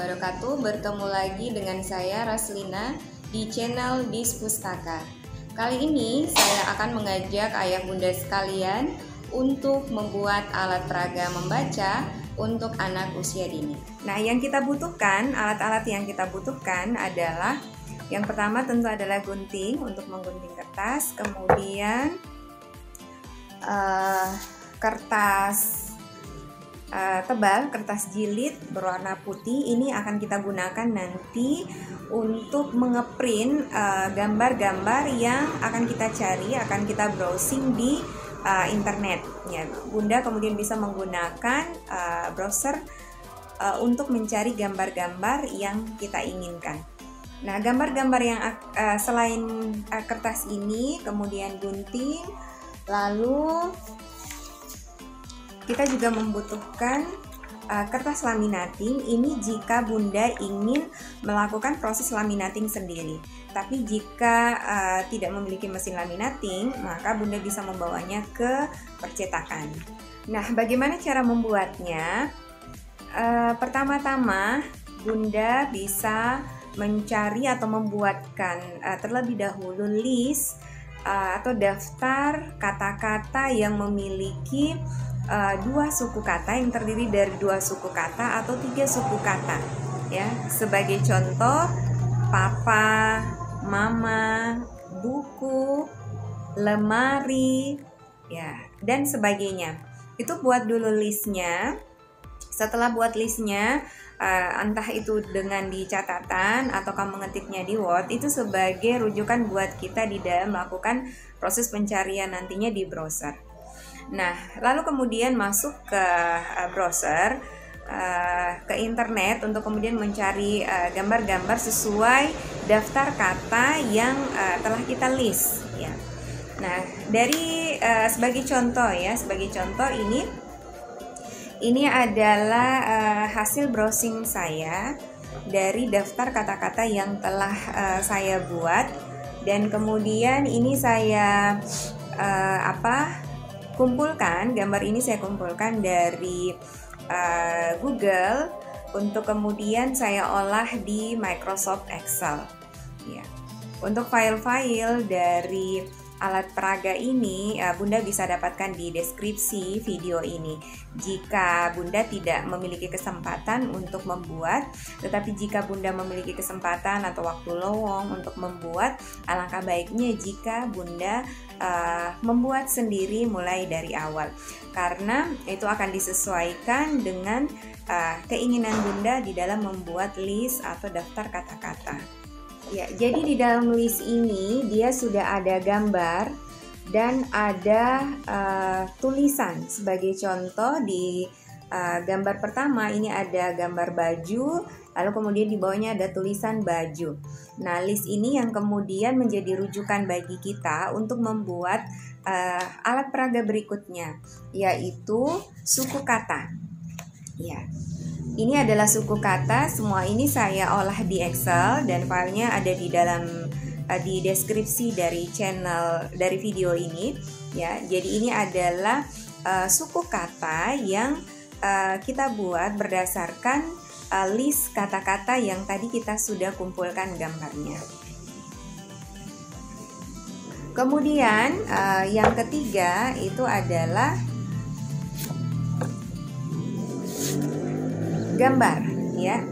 wabarakatuh. Bertemu lagi dengan saya Raslina di channel Dispustaka. Kali ini saya akan mengajak ayah bunda sekalian untuk membuat alat peraga membaca untuk anak usia dini. Nah, yang kita butuhkan, alat-alat yang kita butuhkan adalah yang pertama tentu adalah gunting untuk menggunting kertas, kemudian kertas tebal, kertas jilid berwarna putih. Ini akan kita gunakan nanti untuk mengeprint gambar-gambar yang akan kita cari, akan kita browsing di internet. Ya, bunda kemudian bisa menggunakan browser untuk mencari gambar-gambar yang kita inginkan. Nah, gambar-gambar yang selain kertas ini, kemudian gunting, lalu kita juga membutuhkan kertas laminating. Ini jika bunda ingin melakukan proses laminating sendiri. Tapi jika tidak memiliki mesin laminating, maka bunda bisa membawanya ke percetakan. Nah, bagaimana cara membuatnya? Pertama-tama bunda bisa mencari atau membuatkan terlebih dahulu list atau daftar kata-kata yang memiliki dua suku kata, yang terdiri dari dua suku kata atau tiga suku kata, ya. Sebagai contoh, papa, mama, buku, lemari, ya, dan sebagainya. Itu buat dulu listnya. Setelah buat listnya, entah itu dengan di catatan atau kamu mengetiknya di Word, itu sebagai rujukan buat kita di dalam melakukan proses pencarian nantinya di browser. Nah, lalu kemudian masuk ke browser, ke internet untuk kemudian mencari gambar-gambar sesuai daftar kata yang telah kita list, ya. Nah, dari sebagai contoh ini adalah hasil browsing saya dari daftar kata-kata yang telah saya buat, dan kemudian ini saya kumpulkan, gambar ini saya kumpulkan dari Google untuk kemudian saya olah di Microsoft Excel, ya. Untuk file-file dari alat peraga ini bunda bisa dapatkan di deskripsi video ini. Jika bunda tidak memiliki kesempatan untuk membuat, tetapi jika bunda memiliki kesempatan atau waktu lowong untuk membuat, alangkah baiknya jika bunda membuat sendiri mulai dari awal, karena itu akan disesuaikan dengan keinginan bunda di dalam membuat list atau daftar kata-kata. Ya, jadi di dalam list ini dia sudah ada gambar dan ada tulisan. Sebagai contoh di gambar pertama ini ada gambar baju, lalu kemudian di bawahnya ada tulisan baju. Nah, list ini yang kemudian menjadi rujukan bagi kita untuk membuat alat peraga berikutnya, yaitu suku kata. Ya. Ini adalah suku kata, semua ini saya olah di Excel dan filenya ada di dalam di deskripsi dari channel dari video ini, ya. Jadi ini adalah suku kata yang kita buat berdasarkan list kata-kata yang tadi kita sudah kumpulkan gambarnya. Kemudian yang ketiga itu adalah gambar, ya.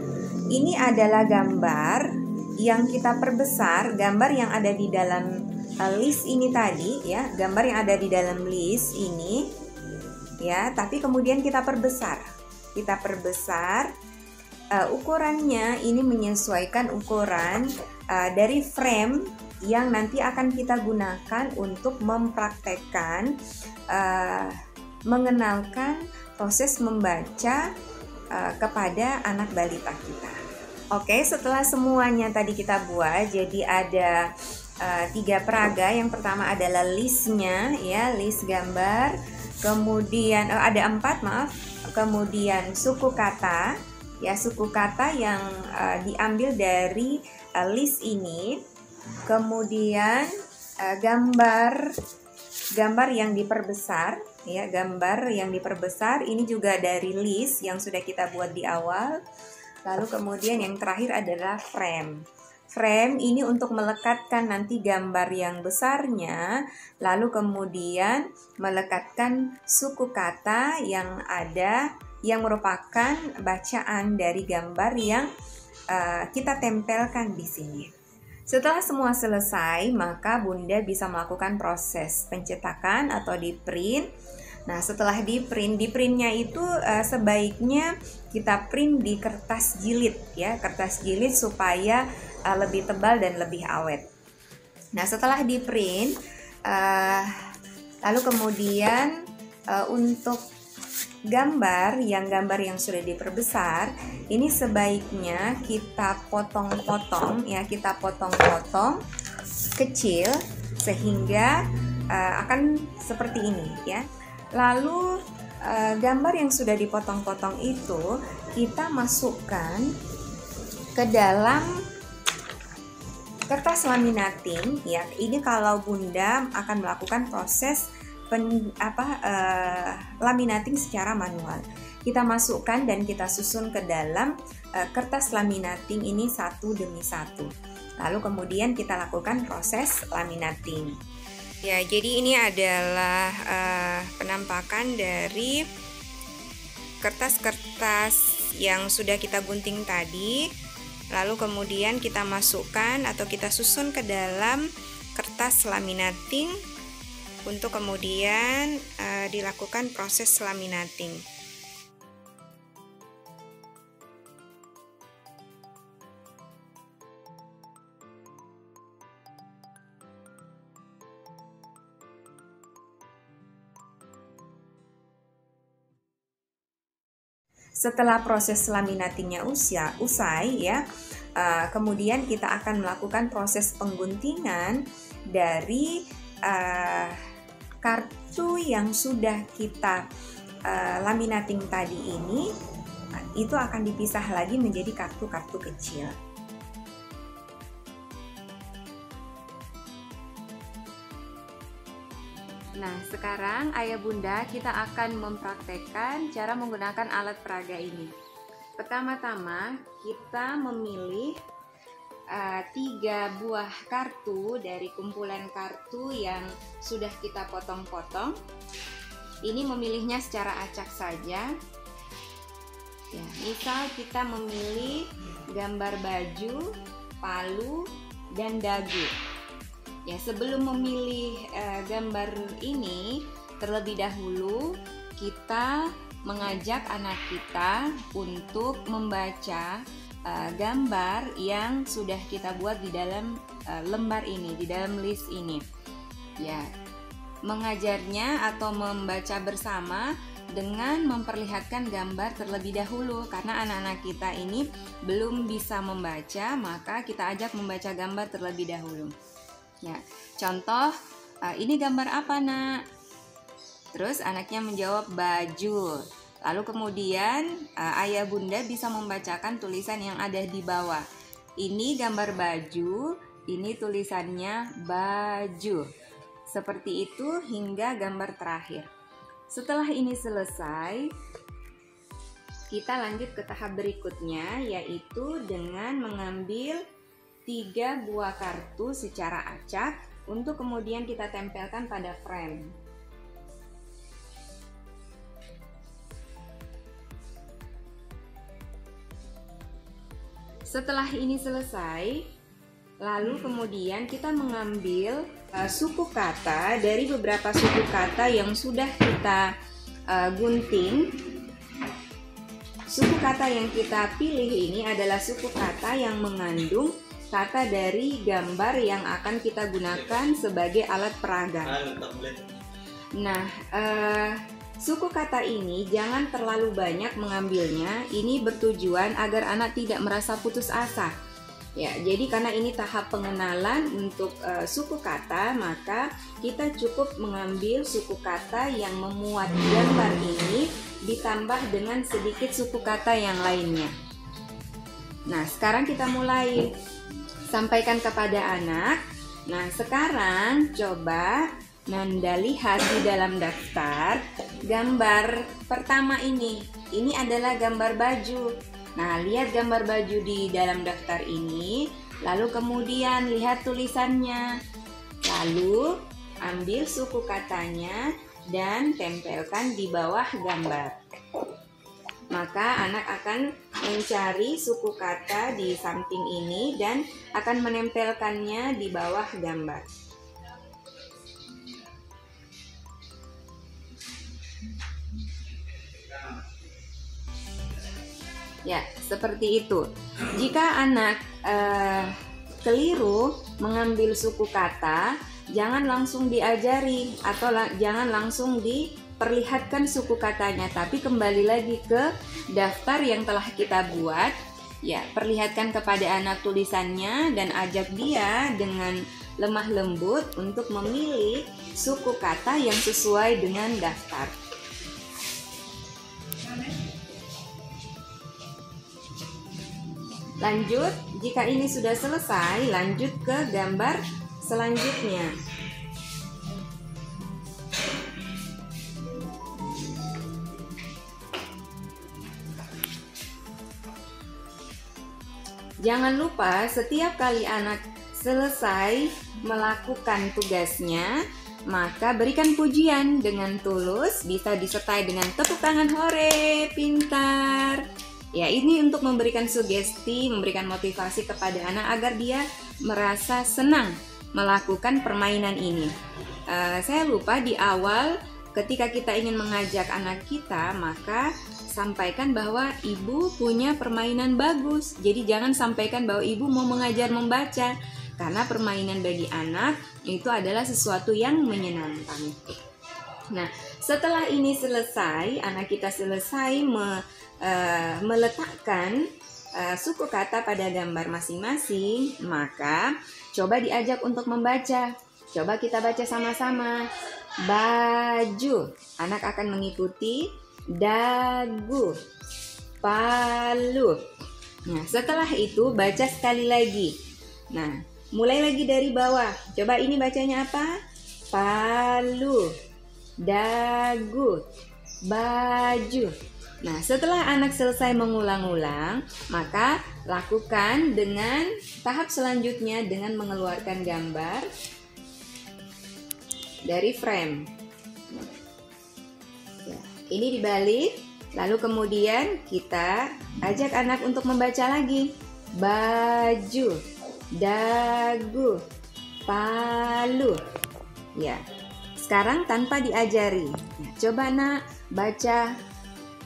Ini adalah gambar yang kita perbesar, gambar yang ada di dalam list ini tadi, ya, gambar yang ada di dalam list ini, ya. Tapi kemudian kita perbesar, ukurannya ini menyesuaikan ukuran dari frame yang nanti akan kita gunakan untuk mempraktekkan mengenalkan proses membaca kepada anak balita kita. Oke, setelah semuanya tadi kita buat, jadi ada 3 peraga. Yang pertama adalah listnya, ya, list gambar. Kemudian ada 4, maaf. Kemudian suku kata, ya, suku kata yang diambil dari list ini. Kemudian gambar yang diperbesar, ya, gambar yang diperbesar ini juga dari list yang sudah kita buat di awal. Lalu kemudian yang terakhir adalah frame. Frame ini untuk melekatkan nanti gambar yang besarnya, lalu kemudian melekatkan suku kata yang ada yang merupakan bacaan dari gambar yang kita tempelkan di sini. Setelah semua selesai, maka Bunda bisa melakukan proses pencetakan atau di print. Nah, setelah di printnya itu sebaiknya kita print di kertas jilid ya, kertas jilid supaya lebih tebal dan lebih awet. Nah, setelah di print, lalu kemudian untuk gambar yang sudah diperbesar, ini sebaiknya kita potong-potong ya, kita potong-potong kecil sehingga akan seperti ini ya. Lalu gambar yang sudah dipotong-potong itu kita masukkan ke dalam kertas laminating ya. Ini kalau Bunda akan melakukan proses laminating secara manual. Kita masukkan dan kita susun ke dalam kertas laminating ini satu demi satu. Lalu kemudian kita lakukan proses laminating. Ya, jadi ini adalah penampakan dari kertas-kertas yang sudah kita gunting tadi. Lalu kemudian kita masukkan atau kita susun ke dalam kertas laminating untuk kemudian dilakukan proses laminating. Setelah proses laminatingnya usai ya, kemudian kita akan melakukan proses pengguntingan dari kartu yang sudah kita laminating tadi ini. Itu akan dipisah lagi menjadi kartu-kartu kecil. Nah, sekarang Ayah Bunda kita akan mempraktekkan cara menggunakan alat peraga ini. Pertama-tama kita memilih 3 buah kartu dari kumpulan kartu yang sudah kita potong-potong. Ini memilihnya secara acak saja. Ya, misal kita memilih gambar baju, palu, dan dagu. Ya, sebelum memilih gambar ini, terlebih dahulu kita mengajak anak kita untuk membaca gambar yang sudah kita buat di dalam lembar ini, di dalam list ini. Ya, mengajarnya atau membaca bersama dengan memperlihatkan gambar terlebih dahulu, karena anak-anak kita ini belum bisa membaca, maka kita ajak membaca gambar terlebih dahulu. Ya, contoh, ini gambar apa, Nak? Terus anaknya menjawab baju. Lalu kemudian Ayah Bunda bisa membacakan tulisan yang ada di bawah. Ini gambar baju, ini tulisannya baju. Seperti itu hingga gambar terakhir. Setelah ini selesai, kita lanjut ke tahap berikutnya, yaitu dengan mengambil 3 buah kartu secara acak untuk kemudian kita tempelkan pada frame. Setelah ini selesai, lalu kemudian kita mengambil suku kata dari beberapa suku kata yang sudah kita gunting. Suku kata yang kita pilih ini adalah suku kata yang mengandung kata dari gambar yang akan kita gunakan sebagai alat peraga. Nah, suku kata ini jangan terlalu banyak mengambilnya. Ini bertujuan agar anak tidak merasa putus asa. Ya, jadi karena ini tahap pengenalan untuk suku kata, maka kita cukup mengambil suku kata yang memuat gambar ini ditambah dengan sedikit suku kata yang lainnya. Nah, sekarang kita mulai sampaikan kepada anak. Nah, sekarang coba Nanda lihat di dalam daftar gambar pertama ini. Ini adalah gambar baju. Nah, lihat gambar baju di dalam daftar ini, lalu kemudian lihat tulisannya. Lalu ambil suku katanya dan tempelkan di bawah gambar. Maka anak akan mencari suku kata di samping ini dan akan menempelkannya di bawah gambar. Ya, seperti itu. Jika anak keliru mengambil suku kata, jangan langsung diajari atau jangan langsung diperlihatkan suku katanya, tapi kembali lagi ke daftar yang telah kita buat. Ya, perlihatkan kepada anak tulisannya dan ajak dia dengan lemah lembut untuk memilih suku kata yang sesuai dengan daftar. Lanjut, jika ini sudah selesai, lanjut ke gambar selanjutnya. Jangan lupa setiap kali anak selesai melakukan tugasnya, maka berikan pujian dengan tulus, bisa disertai dengan tepuk tangan, hore, pintar. Ya, ini untuk memberikan sugesti, memberikan motivasi kepada anak agar dia merasa senang melakukan permainan ini. Saya lupa di awal ketika kita ingin mengajak anak kita, maka sampaikan bahwa ibu punya permainan bagus. Jadi jangan sampaikan bahwa ibu mau mengajar membaca, karena permainan bagi anak itu adalah sesuatu yang menyenangkan. Nah, setelah ini selesai, anak kita selesai meletakkan suku kata pada gambar masing-masing, maka coba diajak untuk membaca. Coba kita baca sama-sama. Baju. Anak akan mengikuti. Dagu. Palu. Nah, setelah itu baca sekali lagi. Nah, mulai lagi dari bawah. Coba ini bacanya apa? Palu. Dagu. Baju. Nah, setelah anak selesai mengulang-ulang, maka lakukan dengan tahap selanjutnya dengan mengeluarkan gambar dari frame. Ya, ini dibalik, lalu kemudian kita ajak anak untuk membaca lagi. Baju, dagu, palu. Ya, sekarang tanpa diajari. Nah, coba nak baca.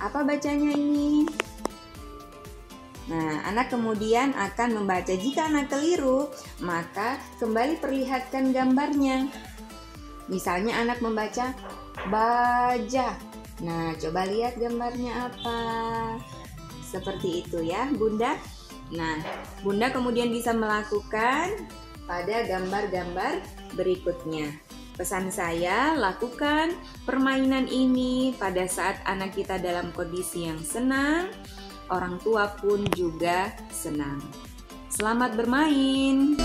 Apa bacanya ini? Nah, anak kemudian akan membaca. Jika anak keliru, maka kembali perlihatkan gambarnya. Misalnya anak membaca baja. Nah, coba lihat gambarnya apa. Seperti itu ya, Bunda. Nah, Bunda kemudian bisa melakukan pada gambar-gambar berikutnya. Pesan saya, lakukan permainan ini pada saat anak kita dalam kondisi yang senang, orang tua pun juga senang. Selamat bermain!